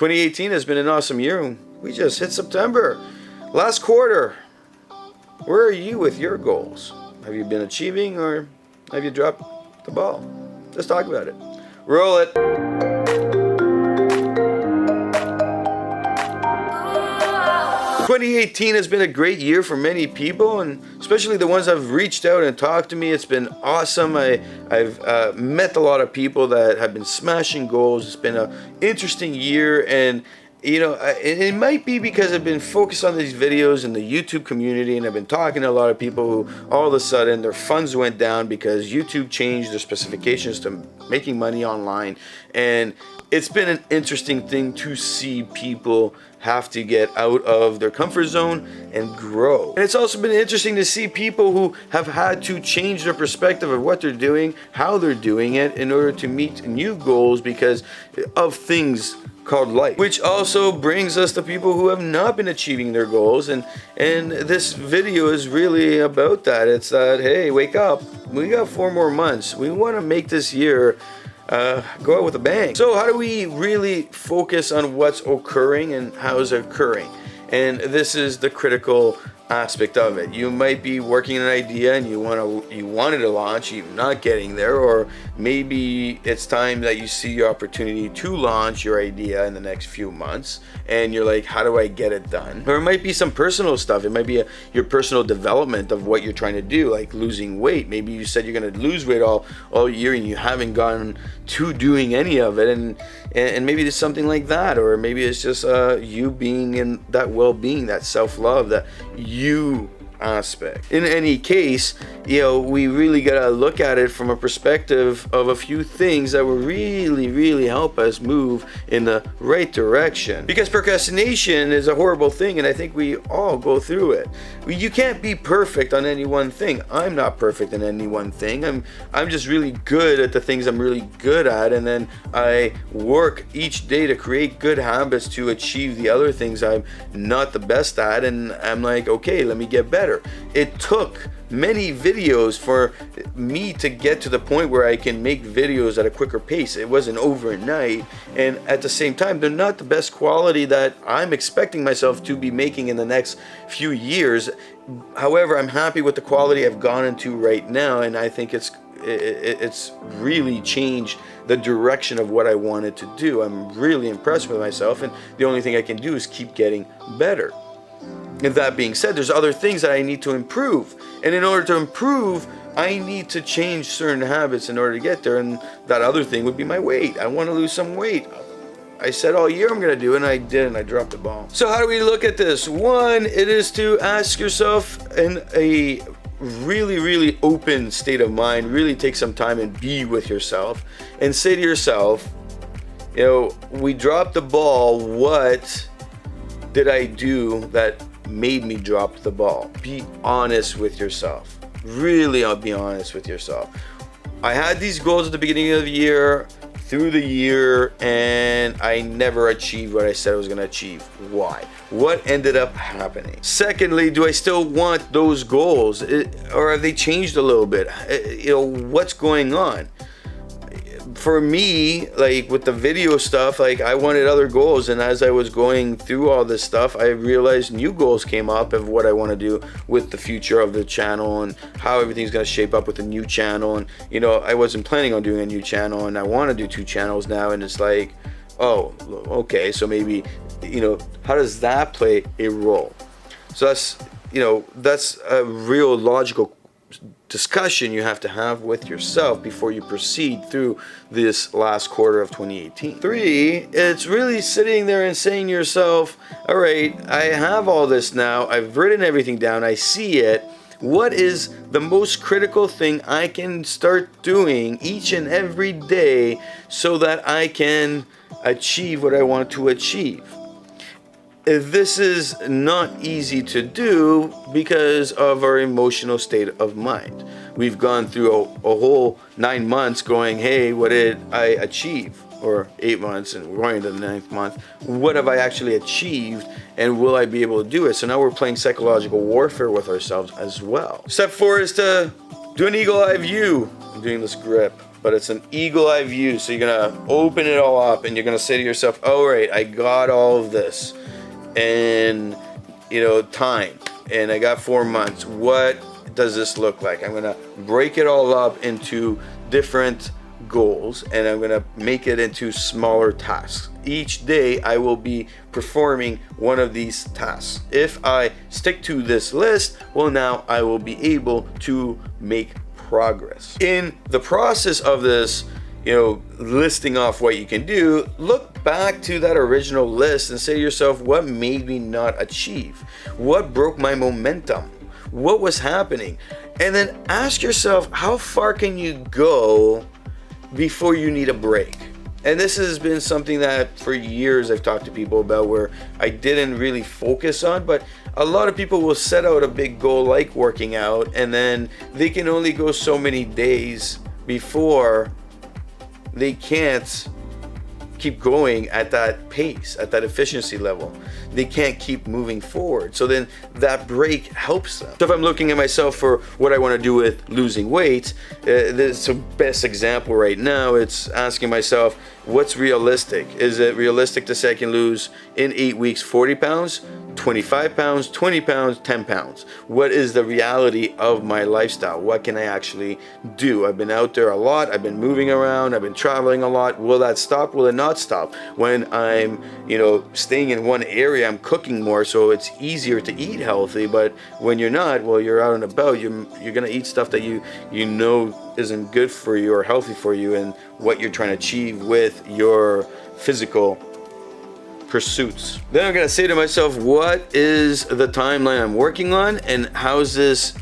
2018 has been an awesome year. We just hit September. Last quarter. Where are you with your goals? Have you been achieving or have you dropped the ball? Let's talk about it. Roll it. 2018 has been a great year for many people, and especially the ones that have reached out and talked to me. It's been awesome. I've met a lot of people that have been smashing goals. It's been an interesting year, and you know, it might be because I've been focused on these videos in the YouTube community, and I've been talking to a lot of people who all of a sudden their funds went down because YouTube changed their specifications to making money online. And it's been an interesting thing to see people have to get out of their comfort zone and grow. And it's also been interesting to see people who have had to change their perspective of what they're doing, how they're doing it in order to meet new goals because of things called life. Which also brings us to people who have not been achieving their goals, and this video is really about that. It's that, hey, wake up, we got 4 more months, we want to make this year go out with a bang. So how do we really focus on what's occurring and how is it occurring? And this is the critical aspect of it. You might be working an idea and you wanted to launch, you're not getting there, or maybe it's time that you see your opportunity to launch your idea in the next few months and you're like, how do I get it done? Or it might be some personal stuff. It might be your personal development of what you're trying to do, like losing weight. Maybe you said you're going to lose weight all year and you haven't gotten to doing any of it, and maybe it's something like that. Or maybe it's just you being in that well-being, that self-love, that you aspect. In any case, you know, we really gotta look at it from a perspective of a few things that will really help us move in the right direction. Because procrastination is a horrible thing, and I think we all go through it. You can't be perfect on any one thing. I'm not perfect in any one thing. I'm just really good at the things I'm really good at, and then I work each day to create good habits to achieve the other things I'm not the best at, and I'm like, okay, let me get better. It took many videos for me to get to the point where I can make videos at a quicker pace. It wasn't overnight, and at the same time, they're not the best quality that I'm expecting myself to be making in the next few years. However, I'm happy with the quality I've gone into right now, and I think it's really changed the direction of what I wanted to do. I'm really impressed with myself, and the only thing I can do is keep getting better. And that being said, there's other things that I need to improve. And in order to improve, I need to change certain habits in order to get there. And that other thing would be my weight. I want to lose some weight. I said all year I'm going to do it, and I did, and I dropped the ball. So how do we look at this? One, it is to ask yourself in a really open state of mind, really take some time and be with yourself and say to yourself, you know, we dropped the ball. What did I do that made me drop the ball? Be honest with yourself. Really, I'll be honest with yourself. I had these goals at the beginning of the year, through the year, and I never achieved what I said I was going to achieve. Why? What ended up happening? Secondly, do I still want those goals, or have they changed a little bit? You know, what's going on? For me, like with the video stuff, like I wanted other goals, and as I was going through all this stuff, I realized new goals came up of what I want to do with the future of the channel and how everything's going to shape up with the new channel. And you know, I wasn't planning on doing a new channel, and I want to do 2 channels now, and it's like, oh, okay, so maybe, you know, how does that play a role? So that's, you know, that's a real logical discussion you have to have with yourself before you proceed through this last quarter of 2018. 3, it's really sitting there and saying to yourself, all right, I have all this now, I've written everything down, I see it. What is the most critical thing I can start doing each and every day so that I can achieve what I want to achieve? This is not easy to do because of our emotional state of mind. We've gone through a whole 9 months going, hey, what did I achieve? Or 8 months, and we're going into the 9th month. What have I actually achieved, and will I be able to do it? So now we're playing psychological warfare with ourselves as well. Step 4 is to do an eagle eye view. I'm doing this grip. but it's an eagle eye view. So you're gonna open it all up and you're gonna say to yourself, all right, I got all of this in, time, and I got 4 months. What does this look like? I'm gonna break it all up into different goals, and I'm gonna make it into smaller tasks. Each day I will be performing one of these tasks. If I stick to this list, well, now I will be able to make progress. In the process of this, listing off what you can do, look back to that original list and say to yourself, what made me not achieve? What broke my momentum? What was happening? And then ask yourself, how far can you go before you need a break? And this has been something that for years I've talked to people about, where I didn't really focus on, but a lot of people will set out a big goal like working out, and then they can only go so many days before they can't keep going at that pace, at that efficiency level. They can't keep moving forward. So then that break helps them. So if I'm looking at myself for what I want to do with losing weight, this is the best example right now. It's asking myself, what's realistic? Is it realistic to say I can lose in 8 weeks 40 pounds, 25 pounds, 20 pounds, 10 pounds? What is the reality of my lifestyle? What can I actually do? I've been out there a lot. I've been moving around. I've been traveling a lot. Will that stop? Will it not stop? When I'm, staying in one area, I'm cooking more, so it's easier to eat healthy. But when you're not, well, you're out and about, you're gonna eat stuff that you know isn't good for you or healthy for you, and what you're trying to achieve with your physical pursuits. Then I'm gonna say to myself, what is the timeline I'm working on, and how's this,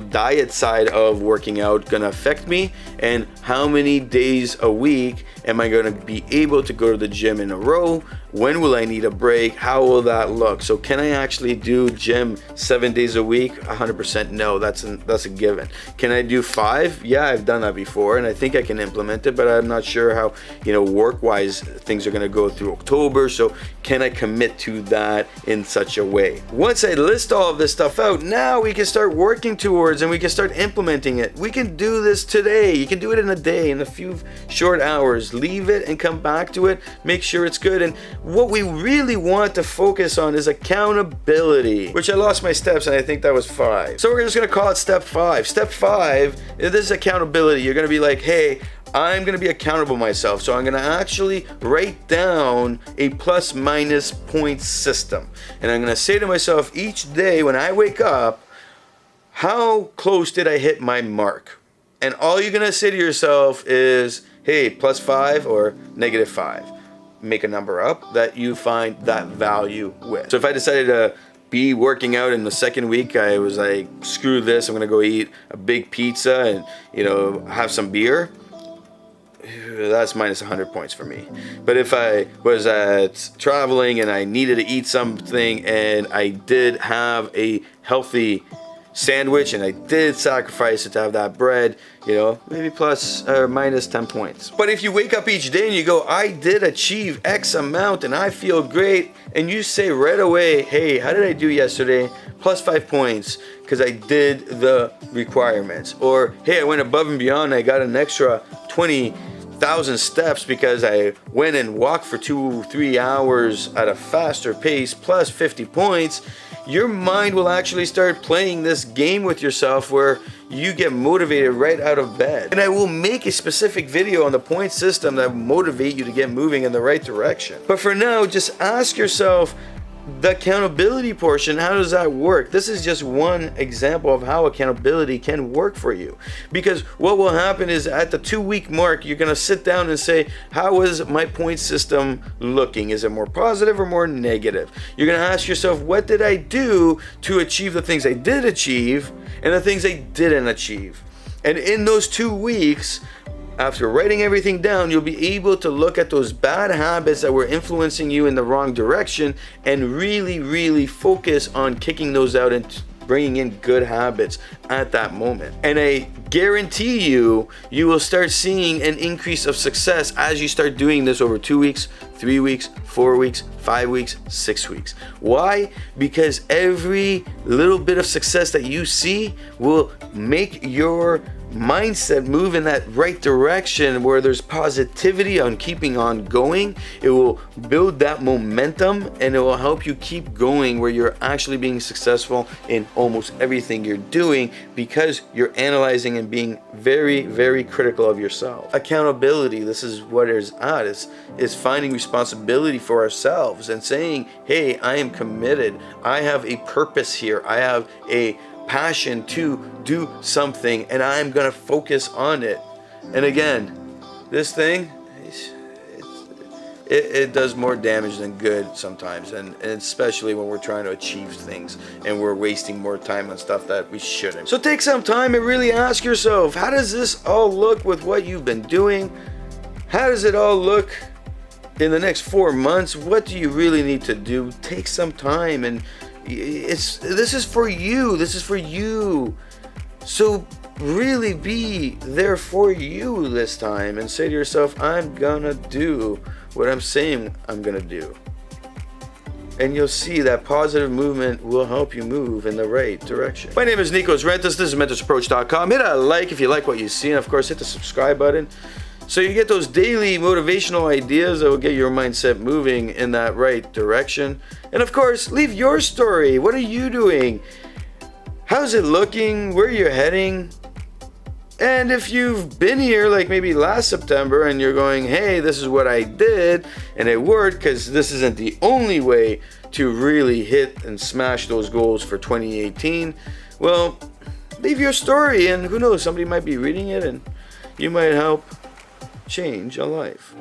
diet side of working out gonna affect me, and how many days a week am I gonna be able to go to the gym in a row? When will I need a break? How will that look? So can I actually do gym 7 days a week? 100% no, that's a given. Can I do 5? Yeah, I've done that before, and I think I can implement it, but I'm not sure how, work-wise things are gonna go through October. So can I commit to that in such a way? Once I list all of this stuff out, now we can start working towards, and we can start implementing it. We can do this today. You can do it in a day, in a few short hours. Leave it and come back to it. Make sure it's good. And what we really want to focus on is accountability, which I lost my steps, and I think that was 5. So we're just gonna call it step 5. Step 5, this is accountability. You're gonna be like, hey, I'm gonna be accountable myself. So I'm gonna actually write down a plus minus point system. And I'm gonna say to myself each day when I wake up, how close did I hit my mark? And all you're gonna say to yourself is, hey, +5 or -5. Make a number up that you find that value with. So if I decided to be working out in the second week, I was like, screw this, I'm gonna go eat a big pizza and have some beer, that's minus 100 points for me. But if I was traveling and I needed to eat something, and I did have a healthy sandwich and I did sacrifice it to have that bread, maybe plus or minus 10 points. But if you wake up each day and you go, I did achieve X amount and I feel great, and you say right away, hey, how did I do yesterday? +5 points because I did the requirements. Or hey, I went above and beyond, I got an extra 20,000 steps because I went and walked for 2-3 hours at a faster pace, plus 50 points. Your mind will actually start playing this game with yourself where you get motivated right out of bed. And I will make a specific video on the point system that will motivate you to get moving in the right direction. But for now, just ask yourself, the accountability portion, how does that work? This is just one example of how accountability can work for you. Because what will happen is at the 2-week mark, you're gonna sit down and say, how is my point system looking? Is it more positive or more negative? You're gonna ask yourself, what did I do to achieve the things I did achieve and the things I didn't achieve? And in those 2 weeks, after writing everything down, you'll be able to look at those bad habits that were influencing you in the wrong direction and really, really focus on kicking those out and bringing in good habits at that moment. And I guarantee you will start seeing an increase of success as you start doing this over 2 weeks, 3 weeks, 4 weeks, 5 weeks, 6 weeks. Why? Because every little bit of success that you see will make your mindset move in that right direction where there's positivity on keeping on going. It will build that momentum and it will help you keep going where you're actually being successful in almost everything you're doing because you're analyzing and being very, very critical of yourself. Accountability, this is what it's at, is finding responsibility for ourselves and saying, hey, I am committed. I have a purpose here. I have a passion to do something and I'm gonna focus on it. And again, this thing, it does more damage than good sometimes, and especially when we're trying to achieve things and we're wasting more time on stuff that we shouldn't. So take some time and really ask yourself, how does this all look with what you've been doing? How does it all look in the next 4 months? What do you really need to do? Take some time, and this is for you. This is for you. So really be there for you this time and say to yourself, I'm gonna do what I'm saying I'm gonna do. And you'll see that positive movement will help you move in the right direction. My name is Nikos Rentas. This is mentorsapproach.com. Hit a like if you like what you see, and of course hit the subscribe button so you get those daily motivational ideas that will get your mindset moving in that right direction. And of course, leave your story. What are you doing? How's it looking? Where are you heading? And if you've been here like maybe last September and you're going, hey, this is what I did and it worked, because this isn't the only way to really hit and smash those goals for 2018, well, leave your story, and who knows, somebody might be reading it and you might help change a life.